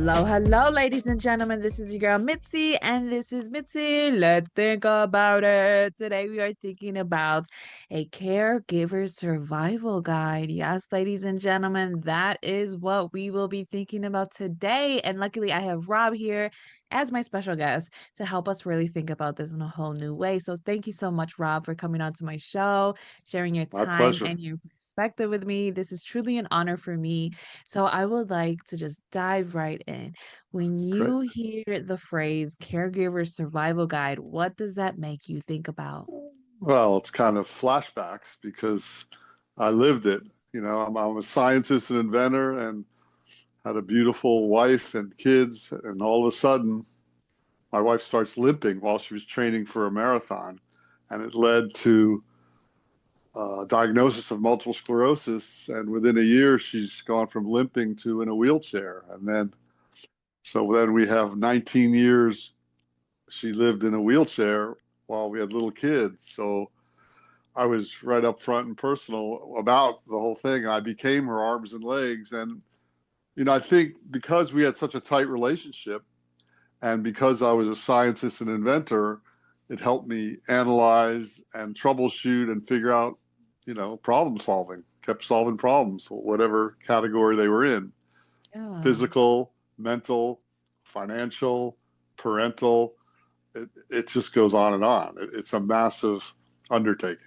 Hello, ladies and gentlemen. This is your girl Mitzi, and this is Mitzi. Let's think about it. Today, we are thinking about a caregiver survival guide. Yes, ladies and gentlemen, that is what we will be thinking about today. And luckily, I have Rob here as my special guest to help us really think about this in a whole new way. So, thank you so much, Rob, for coming on to my show, sharing your My time pleasure. and your perspective with me. This is truly an honor for me. So I would like to just dive right in. When That's great. you hear the phrase caregiver survival guide, what does that make you think about? Well, it's kind of flashbacks because I lived it. I'm a scientist and inventor and had a beautiful wife and kids. And all of a sudden, my wife starts limping while she was training for a marathon. And it led to a diagnosis of multiple sclerosis. And within a year, she's gone from limping to in a wheelchair. So then we have 19 years she lived in a wheelchair while we had little kids. So I was right up front and personal about the whole thing. I became her arms and legs. And, I think because we had such a tight relationship and because I was a scientist and inventor, it helped me analyze and troubleshoot and figure out, problem solving, kept solving problems, whatever category they were in: Yeah. physical, mental, financial, parental. It just goes on and on. It's a massive undertaking.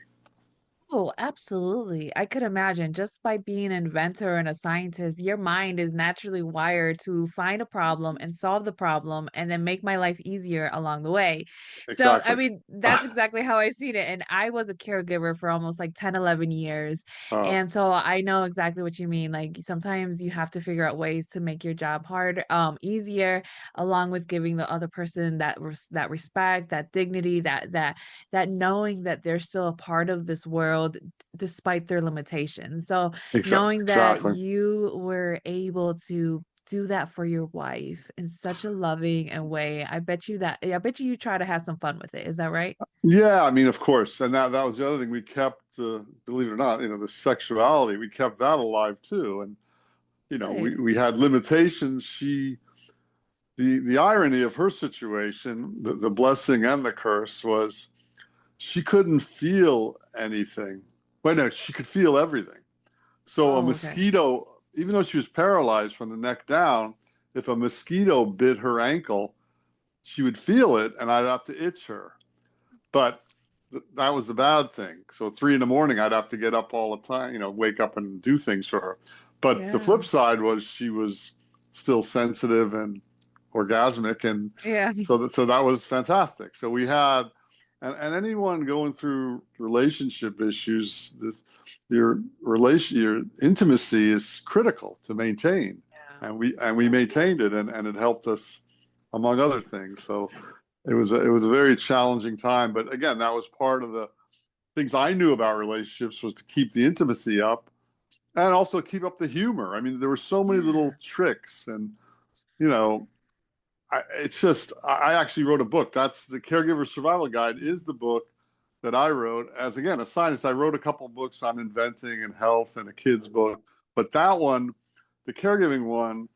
Oh, absolutely. I could imagine just by being an inventor and a scientist, your mind is naturally wired to find a problem and solve the problem and then make my life easier along the way. So, I Exactly. mean, that's exactly how I see it. And I was a caregiver for almost like 10, 11 years. Uh, And so I know exactly what you mean. Like sometimes you have to figure out ways to make your job hard, easier, along with giving the other person that respect, that dignity, that knowing that they're still a part of this world despite their limitations. So knowing that exactly. you were able to do that for your wife in such a loving and way, I bet you try to have some fun with it. Is that right? Yeah, I mean, of course. And that was the other thing. We kept, believe it or not, the sexuality, we kept that alive too. And, Good. we had limitations. The irony of her situation, the blessing and the curse was she couldn't feel anything. Wait, no, she could feel everything. So a Oh, okay. mosquito, even though she was paralyzed from the neck down, if a mosquito bit her ankle, she would feel it and I'd have to itch her. But that was the bad thing. So 3 in the morning, I'd have to get up all the time, wake up and do things for her. But the Yeah. flip side was she was still sensitive and orgasmic. And Yeah. so that was fantastic. So we had, and anyone going through relationship issues, your intimacy is critical to maintain. Yeah. And we maintained it, and it helped us among other things. So it was a very challenging time, but again, that was part of the things I knew about relationships, was to keep the intimacy up and also keep up the humor. I mean, there were so many Yeah. little tricks, and you know, it's just I actually wrote a book. That's the Caregiver Survival Guide. Is the book that I wrote as, again, a scientist. I wrote a couple books on inventing and health and a kid's book, but that one, the caregiving one,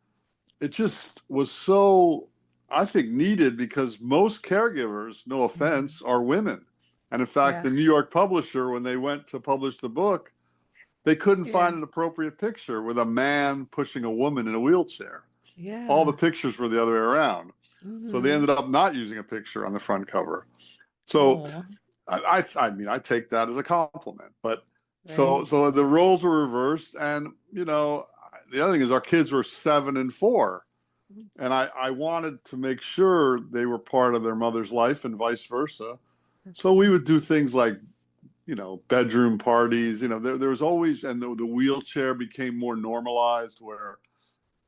it just was so, I think, needed because most caregivers, no Mhm. offense, are women. And in fact, Yeah. the New York publisher, when they went to publish the book, they couldn't Yeah. find an appropriate picture with a man pushing a woman in a wheelchair. All the Yeah. pictures were the other way around. So they Hmm. ended up not using a picture on the front cover. So Oh, I mean, I take that as a compliment. But so right. so the roles were reversed, and the other thing is our kids were 7 and 4, and I wanted to make sure they were part of their mother's life and vice versa. So we would do things like, bedroom parties. There was always, and the wheelchair became more normalized, where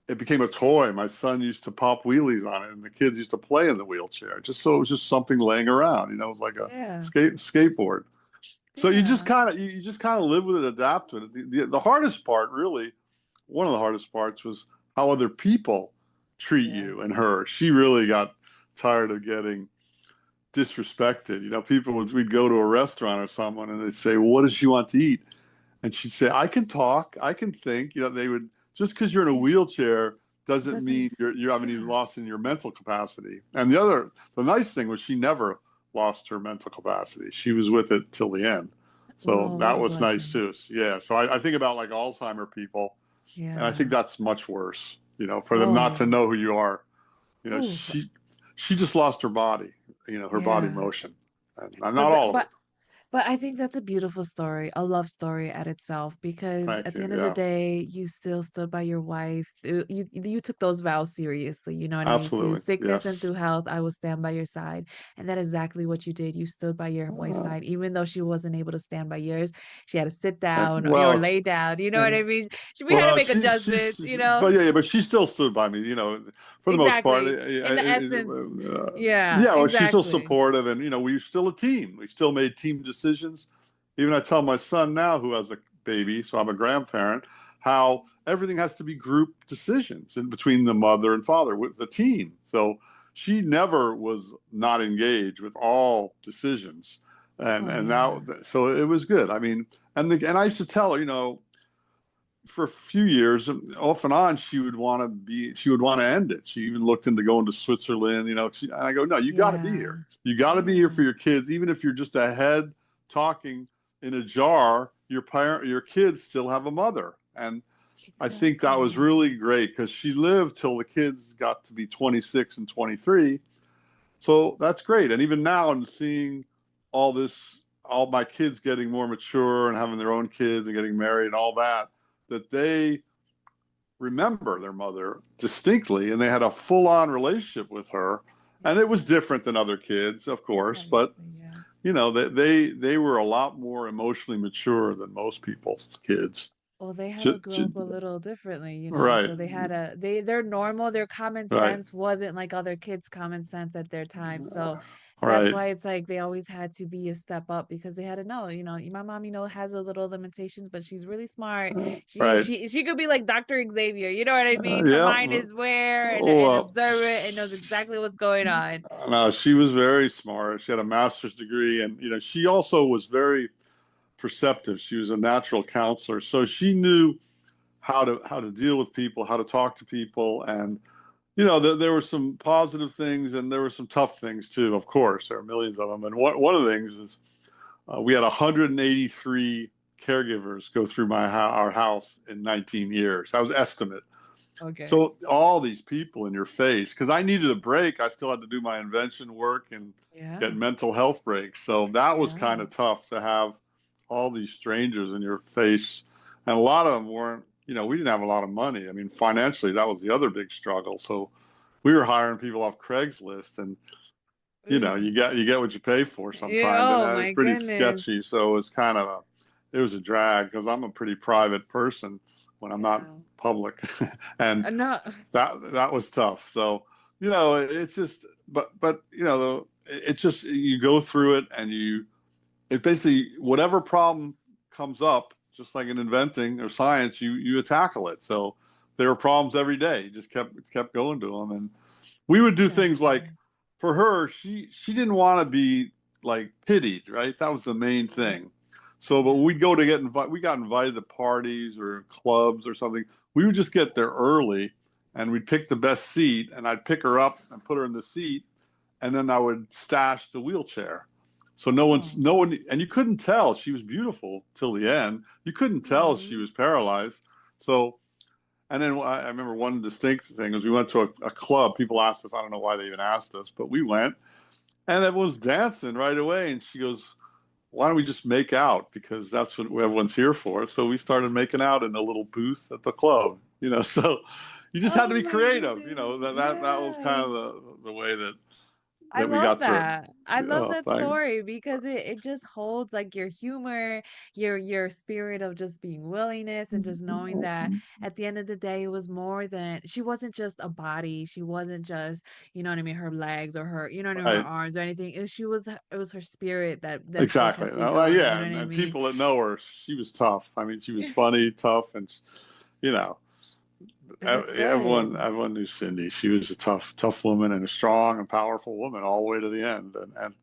it became a toy. My son used to pop wheelies on it, and the kids used to play in the wheelchair. Just so it was just something laying around. It was like a Yeah. skateboard. So Yeah. you just kind of live with it, adapt to it. The hardest part, really, one of the hardest parts, was how other people treat Yeah. you and her. She really got tired of getting disrespected. People we'd go to a restaurant or someone, and they'd say, well, "What does she want to eat?" And she'd say, "I can talk, I can think." They would, just because you're in a wheelchair It doesn't doesn't, mean you haven't even yeah. lost in your mental capacity. And the nice thing was she never lost her mental capacity. She was with it till the end. So Oh, what that a was nice blessing. too. Yeah. So I think about like Alzheimer people, and I think Yeah. that's much worse, for them not to Oh, know who you are. oof. She just lost her body, her body Yeah. motion. And not all of it. But I think that's a beautiful story, a love story at itself, because Thank at the you. end of the Yeah. day, you still stood by your wife. You took those vows seriously. You know what I mean? Through Absolutely. sickness and Yes. through health, I will stand by your side. And that is exactly what you did. You stood by your wife's Uh, side, even though she wasn't able to stand by yours. She had to sit down or well, lay down. You know what I mean? We had to Well, make adjustments, you know? but yeah, but she still stood by me, for the most part. Exactly. In the essence. Yeah, Yeah, well, she's still exactly. supportive, and we're still a team. We still made team decisions. Even I tell my son now, who has a baby, so I'm a grandparent, how everything has to be group decisions in between the mother and father with the team. So she never was not engaged with all decisions, Oh, and now yeah. so it was good. I mean, and I used to tell her, for a few years, off and on, she would want to end it. She even looked into going to Switzerland, and I go, no, you got to be Yeah. here. You got to be here for Yeah. your kids, even if you're just a head talking in a jar. Your kids still have a mother, and I think that was Exactly. really great because she lived till the kids got to be 26 and 23. So that's great. And even now, I'm seeing all my kids getting more mature and having their own kids and getting married and all that they remember their mother distinctly and they had a full-on relationship with her. And it was Yeah. different than other kids, of course, but Obviously, yeah. they were a lot more emotionally mature than most people's kids. Well, they had J- to grow j- up a little differently, you know. right, So they're normal, their common right, sense wasn't like other kids' common sense at their time. So that's right, why it's like they always had to be a step up because they had to know, my mom, has a little limitations, but she's really smart. She right. she she could be like Dr. Xavier, you know what I mean? Her Yeah. mind is where and Well, observant and knows exactly what's going on. no, she was very smart. She had a master's degree, and she also was very perceptive. She was a natural counselor, so she knew how to deal with people, how to talk to people, and there were some positive things and there were some tough things too. Of course, there are millions of them, and one of the things is we had 183 caregivers go through our house in 19 years. That was estimate. Okay. So all these people in your face, because I needed a break. I still had to do my invention work and get Yeah. mental health breaks. So that was kind Yeah. of tough to have all these strangers in your face. And a lot of them weren't, we didn't have a lot of money. I mean, financially, that was the other big struggle. So we were hiring people off Craigslist and, Ugh. you get what you pay for Yeah, sometimes. And oh that was my pretty sketchy. goodness. So it was it was a drag because I'm a pretty private person when I'm not Yeah. public. And No. that was tough. So it's just, but it just you go through it and it basically whatever problem comes up, just like in inventing or science, you tackle it. So there were problems every day. You just kept going to them, and we would do things like Exactly. for her, she didn't want to be like pitied, right? That was the main Yeah. thing. So, but Yeah. we'd go to we got invited to parties or clubs or something. We would just get there early and we'd pick the best seat and I'd pick her up and put her in the seat and then I would stash the wheelchair. So Oh. no one, and you couldn't tell she was beautiful till the end. You couldn't tell she Hmm. was paralyzed. So, and then I remember one distinct thing was we went to a club. People asked us, I don't know why they even asked us, but we went and everyone's dancing right away. And she goes, why don't we just make out? Because that's what everyone's here for. So we started making out in a little booth at the club, so you just had to Oh be my creative, goodness. that was kind Yes. of the way that I we love got through it. that. I love Oh, that thank, story because it just holds like your humor, your spirit of just being willingness and just knowing that at the end of the day it was more than she wasn't just a body. She wasn't just, you know what I mean, her legs or her, her right. arms or anything. It was her spirit that still Exactly. kept you Well, going, you yeah, know what I and mean? people that know her, she was tough. I mean, she was funny, tough, and you know, That's good. everyone knew Cindy. She was a tough woman and a strong and powerful woman all the way to the end. And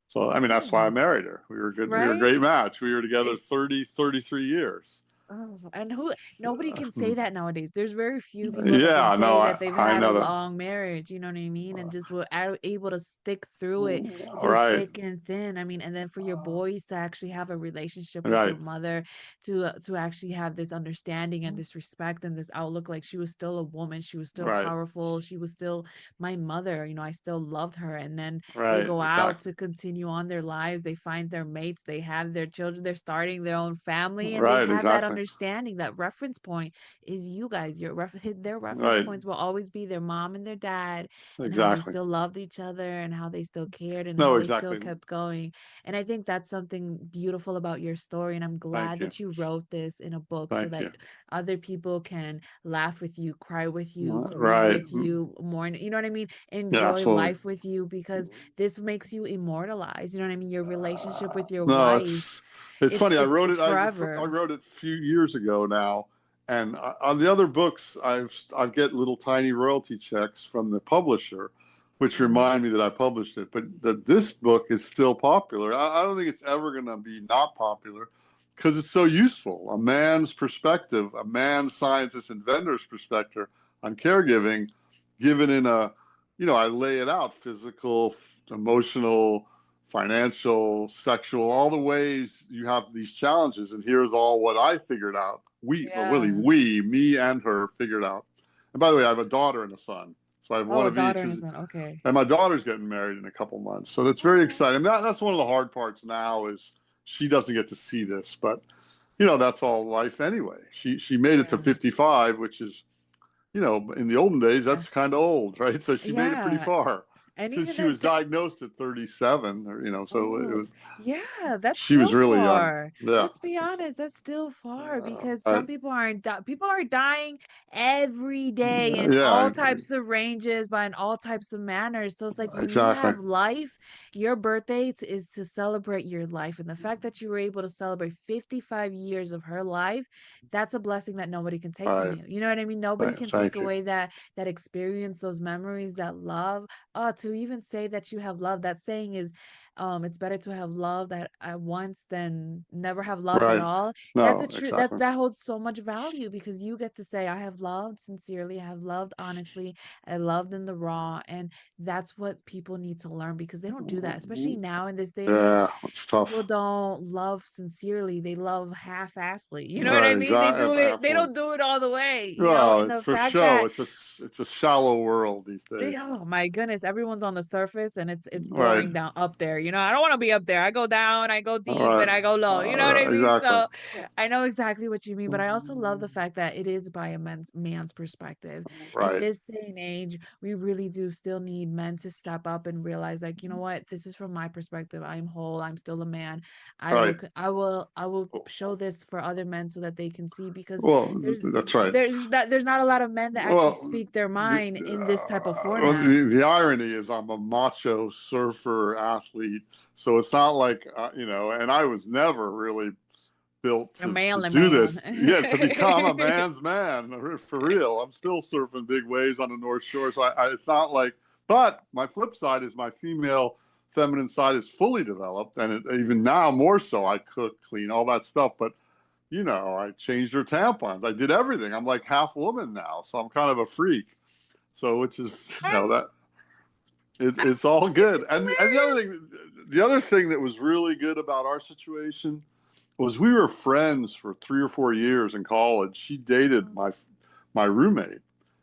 so, I mean, that's why I Good. married her. We were good. We were a Right? great match. We were together Eh, 33 years. Oh, and who nobody can say that nowadays. There's very few people that can Yeah, no, say that they've I had a know that. long marriage, you know what I mean? And just were able to stick through it through Right, thick and thin. I mean, and then for your boys to actually have a relationship with your right, mother, to actually have this understanding and this respect and this outlook, like she was still a woman, she was still right, powerful, she was still my mother, you know, I still loved her. And then they right, go out exactly. to continue on their lives, they find their mates, they have their children, they're starting their own family, and they Right, have that exactly. understanding. That reference point is you guys. Their reference Right, points will always be their mom and their dad, and how they exactly. still loved each other, and how they still cared, and how No, they still exactly. kept going. And I think that's something beautiful about your story, and I'm Thank glad you. that you wrote this in a book so Thank that you. other people can laugh with you, cry with you, grieve Right. with you, mourn, you know what I mean? Yeah, Enjoy absolutely. life with you, because this makes you immortalized. You know what I mean? Your relationship with your No, wife, it's funny. it's I forever. wrote it a few years ago now, and on the other books, I get little tiny royalty checks from the publisher, which Mhm. remind me that I published it. But this book is still popular. I don't think it's ever going to be not popular because it's so useful. A man's perspective, a man's scientist inventor's perspective on caregiving, given in a, I lay it out: physical, emotional, financial, sexual, all the ways you have these challenges. And here's all what I figured out. Well, really, Yeah. me and her figured out. And by the way, I have a daughter and a son. So I have Oh, one a of daughter each. and a son. Okay. And my daughter's getting married in a couple months. So that's very Oh, exciting. That's one of the hard parts now is she doesn't get to see this. But, that's all life anyway. She made it to yeah. 55, which is, in the olden days, Yeah. that's kind of old, right? So she made it pretty Yeah. far And since even she that, was diagnosed at 37, or, so it oh, was, yeah, that's she was still really young. far. Yeah, Let's be I think so. honest, that's still far, because some Right. people aren't people are dying every day in Yeah, all types of ranges, but in all types of manners. So it's like when you exactly. have life, your birthday is to celebrate your life. And the fact that you were able to celebrate 55 years of her life, that's a blessing that nobody can take from Right. you. You know what I mean? Nobody can take Thank you. away that experience, those memories, that love. To even say that you have love, that saying is, it's better to have love that at once than never have loved at Right. all. That's a No, true exactly. that holds so much value, because you get to say, I have loved sincerely, I have loved honestly, I loved in the raw. And that's what people need to learn, because they don't do that, especially now in this day and age. Yeah, it's People tough. don't love sincerely, they love half-assedly. You know what I Right, mean? exactly. They Absolutely. don't do it all the way, Well, and it's the for fact show. that It's a shallow world these days. oh my goodness, everyone's on the surface, and it's Right. boring down up there. I don't want to be up there. I go down, I go All deep, right. and I go low. You know what I mean? Exactly. So I know exactly what you mean, but I also love the fact that it is by a man's perspective. In Right. this day and age, we really do still need men to step up and realize, like, you know what, this is from my perspective. I'm whole, I'm still a man. Right. I will show this for other men so that they can see, because Well, there's that's right. there's not a lot of men that actually Well, speak their mind in this type of well, format. the irony is I'm a macho surfer athlete, so it's not like and I was never really built A to manly do man. this. Yeah, to become a man's man for real. I'm still surfing big waves on the North Shore, so it's not like. But my flip side is my female feminine side is fully developed, and even now more so. I cook, clean, all that stuff, but I changed her tampons. I did everything. I'm like half woman now, so I'm kind of a freak. So, which is, that it's all Think good. it's And the other thing that was really good about our situation was we were friends for 3 or 4 years in college. She dated hilarious. my roommate,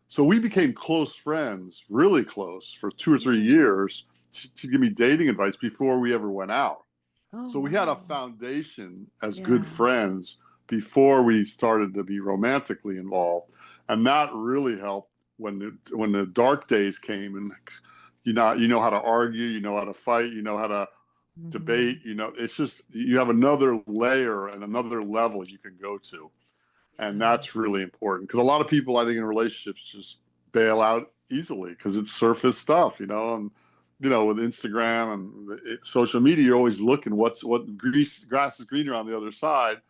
so we became close friends, really close, for 2 or 3 Mm. years. She'd give me dating advice before we ever went out. Oh, So we had a wow. foundation as good Yeah. friends before we started to be romantically involved, and that really helped when the dark days came. And you know how to argue, you know how to fight, you know how to Mhm. debate. It's just you have another layer and another level you can go to, and Yeah. that's really important because a lot of people, I think, in relationships just bail out easily because it's surface stuff, and with Instagram and social media, you're always looking what grass is greener on the other side.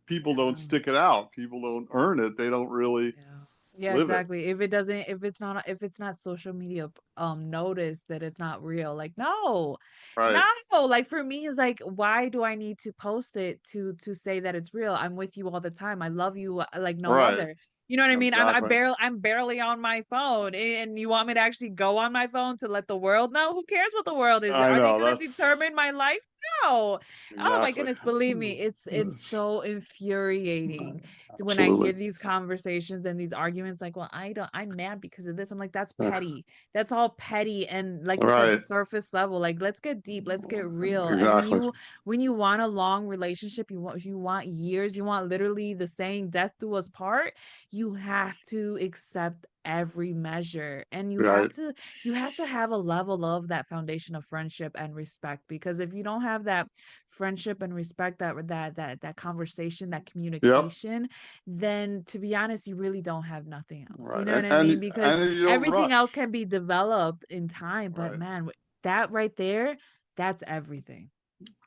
People don't Yeah. stick it out. People don't earn it. They don't really Yeah. Yeah, Live it. exactly. If it's not social media notice that it's not real. Like, no. Right. No. Like for me, it's like, why do I need to post it to say that it's real? I'm with you all the time. I love you like no Right. other. You know what I mean? Exactly. I'm barely on my phone. And you want me to actually go on my phone to let the world know? Who cares what the world is? I Are they know. gonna That's determine my life? No. Oh my exactly. goodness, believe me, it's so infuriating when I hear Absolutely. these conversations and these arguments, like, well, I'm mad because of this. I'm like, that's petty. That's all petty. And like you said, Right. surface level. Like, let's get deep, let's get real. And Exactly. when you want a long relationship, you want years, you want literally the saying death do us part, you have to accept every measure. And Right. you have to have a level of that foundation of friendship and respect. Because if you don't have that friendship and respect, that conversation, that Yep. communication, then to be honest, you really don't have nothing else. You Right. know what I mean? Because And you don't everything else rush. can be developed in time, but Right. man, that right there, that's everything.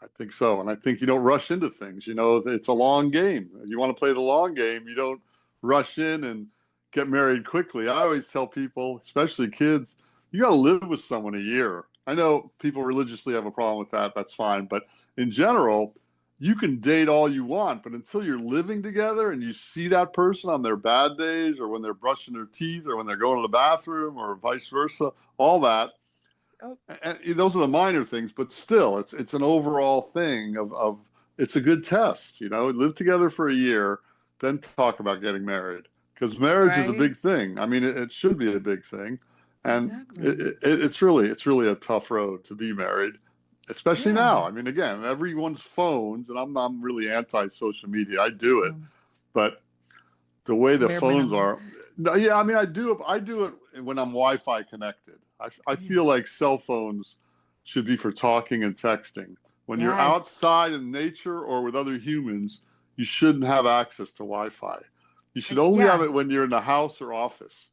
I think so. And I think you don't rush into things. You know, it's a long game. You want to play the long game. You don't rush in and get married quickly. I always tell people, especially kids, you got to live with someone a year. I know people religiously have a problem with that. That's fine. But in general, you can date all you want, but until you're living together and you see that person on their bad days or when they're brushing their teeth or when they're going to the bathroom or vice versa, all that, Oh, and those are the minor things, but still, it's an overall thing of it's a good test. You know, live together for a year, then talk about getting married because marriage is a right? big thing. I mean, it should be a big thing, and Exactly. it's really a tough road to be married, especially Yeah. now. I mean, again, everyone's phones, and I'm really anti social media. I do it, So but the way the bare phones minimum. are. No, yeah, I mean, I do it when I'm Wi-Fi connected. I Yeah. feel like cell phones should be for talking and texting. When you're Yes. outside in nature or with other humans, you shouldn't have access to Wi-Fi. You should only have Yeah. it when you're in the house or office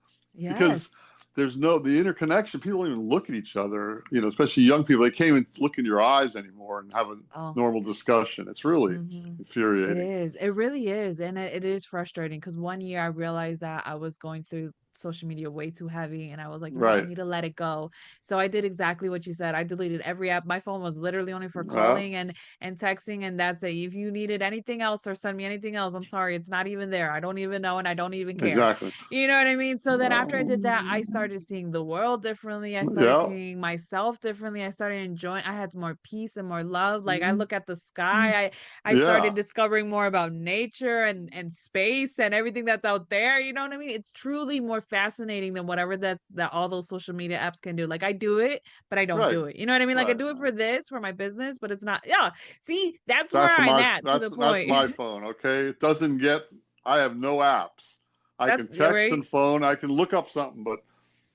because Yes. there's no the interconnection. People don't even look at each other, you know, especially young people. They can't even look in your eyes anymore and have a Oh. normal discussion. It's really Mhm. It infuriating. is. It really is. And it is frustrating because one year I realized that I was going through social media way too heavy. And I was like, you know what? I Right. need to let it go. So I did exactly what you said. I deleted every app. My phone was literally only for Well, calling and texting. And that's it. If you needed anything else or send me anything else, I'm sorry. It's not even there. I don't even know and I don't even care. exactly. You know what I mean? So then after I did that, I Um, started seeing the world differently. I started yeah. seeing myself differently. I started enjoying, I had more peace and more love. Like I look at the sky. I started Yeah. discovering more about nature and space and everything that's out there. You know what I mean? It's truly more fascinating than whatever that all those social media apps can do. Like I do it, but I don't Right. do it. You know what I mean? Like I Right. do it for this, for my business, but it's not. Yeah. See, that's where I'm at to the That's point. my phone. Okay. It doesn't get. I have no apps. I That's can yeah, text right. and phone. I can look up something, but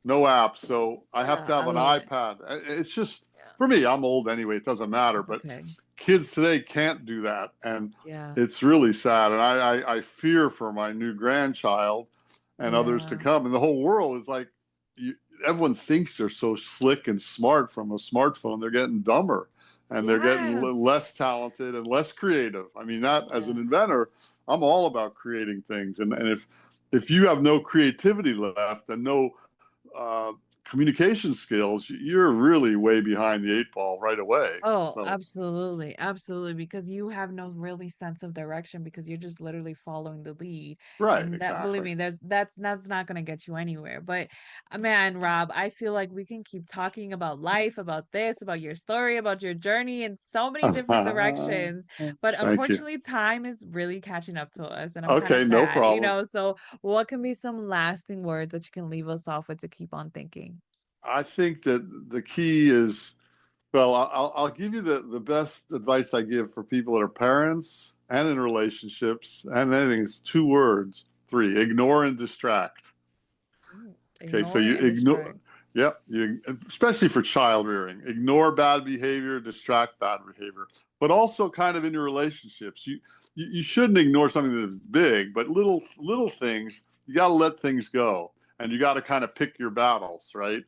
no apps. So I have Yeah, to I have an love it. iPad. It's just Yeah, for me. I'm old anyway. It doesn't matter. it's But okay. kids today can't do that, and Yeah, it's really sad. And I fear for my new grandchild and others to yeah. come. And the whole world is like, you, everyone thinks they're so slick and smart from a smartphone. They're getting dumber, and they're getting Yes. less talented and less creative. I mean, that as an Yeah. inventor, I'm all about creating things. And if you have no creativity left and no uh, communication skills, you're really way behind the eight ball right away. Oh, So, absolutely. Absolutely. Because you have no really sense of direction because you're just literally following the lead. right, And that, believe exactly. me, that's not going to get you anywhere. But man, Rob, I feel like we can keep talking about life, about this, about your story, about your journey in so many different directions. But Thank you. unfortunately, time is really catching up to us. And I'm kind of Okay, no sad, you problem. know? So, what can be some lasting words that you can leave us off with to keep on thinking? I think that the key is well, I'll give you the best advice I give for people that are parents and in relationships and anything is two words, three, ignore and distract. Mm, Okay, so ignore you and ignore, distract. yep, you especially for child rearing, ignore bad behavior, distract bad behavior, but also kind of in your relationships. You shouldn't ignore something that's big, but little things, you got to let things go, and you got to kind of pick your battles, right?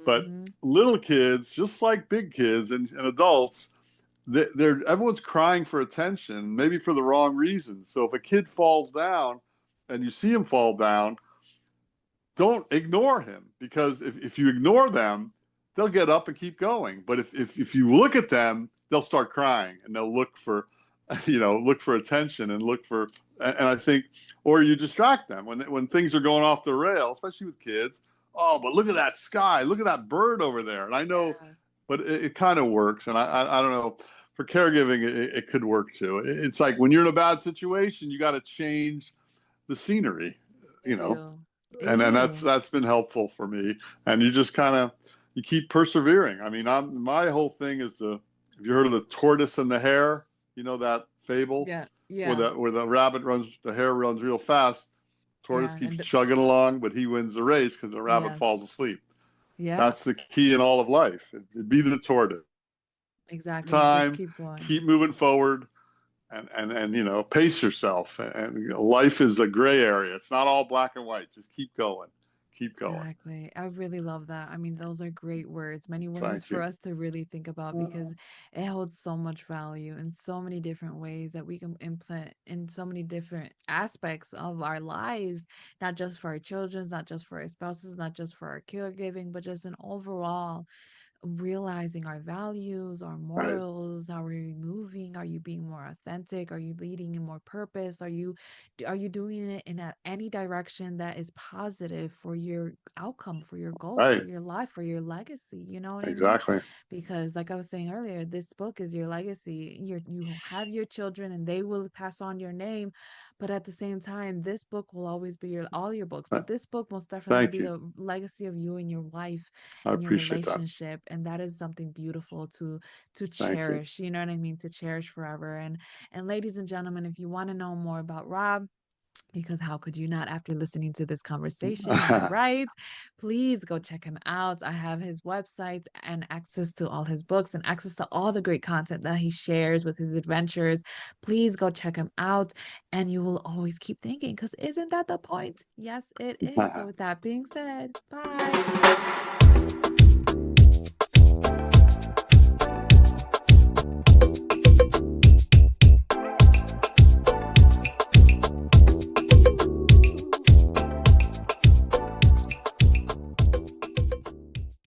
But Hmm. little kids, just like big kids and adults, they're everyone's crying for attention, maybe for the wrong reason. So if a kid falls down and you see him fall down, don't ignore him, because if you ignore them, they'll get up and keep going. But if you look at them, they'll start crying and they'll look for, look for attention and look for, and I think, or you distract them when things are going off the rail, especially with kids. Oh, but look at that sky, look at that bird over there. And I know, Yeah, but it kind of works. And I don't know, for caregiving, it could work too. It's like when you're in a bad situation, you got to change the scenery, they you know, do. They and that's do. that's been helpful for me. And you just kind of, you keep persevering. I mean, my whole thing is the, have you heard of the tortoise and the hare? You know that fable Yeah, where yeah, the rabbit runs, the hare runs real fast. Tortoise yeah. keeps And chugging along, but he wins the race because the rabbit yes, falls asleep. yeah, That's the key in all of life. Be the tortoise. exactly. Just Time, keep going. keep moving forward, and pace yourself. And life is a gray area. It's not all black and white. Just keep going, keep going. Exactly. I really love that. I mean, those are great words, many words Thank for you. us to really think about because it holds so much value in so many different ways that we can implement in so many different aspects of our lives, not just for our children, not just for our spouses, not just for our caregiving, but just in overall realizing our values, our Right, morals, how are you moving? Are you being more authentic? Are you leading in more purpose? Are you doing it in any direction that is positive for your outcome, for your goals, for right, your life, for your legacy? You know what I mean? exactly. Because like I was saying earlier, this book is your legacy. You have your children and they will pass on your name, but at the same time, this book will always be your all your books, but this book most definitely will Thank be you. the legacy of you and your wife I and your appreciate that. relationship, and that is something beautiful to Thank you. cherish, you know what I mean, to cherish forever. And ladies and gentlemen, if you want to know more about Rob, because how could you not after listening to this conversation? Am I right? Please go check him out. I have his website and access to all his books and access to all the great content that he shares with his adventures. Please go check him out and you will always keep thinking because isn't that the point? Yes, it is. So with that being said, bye.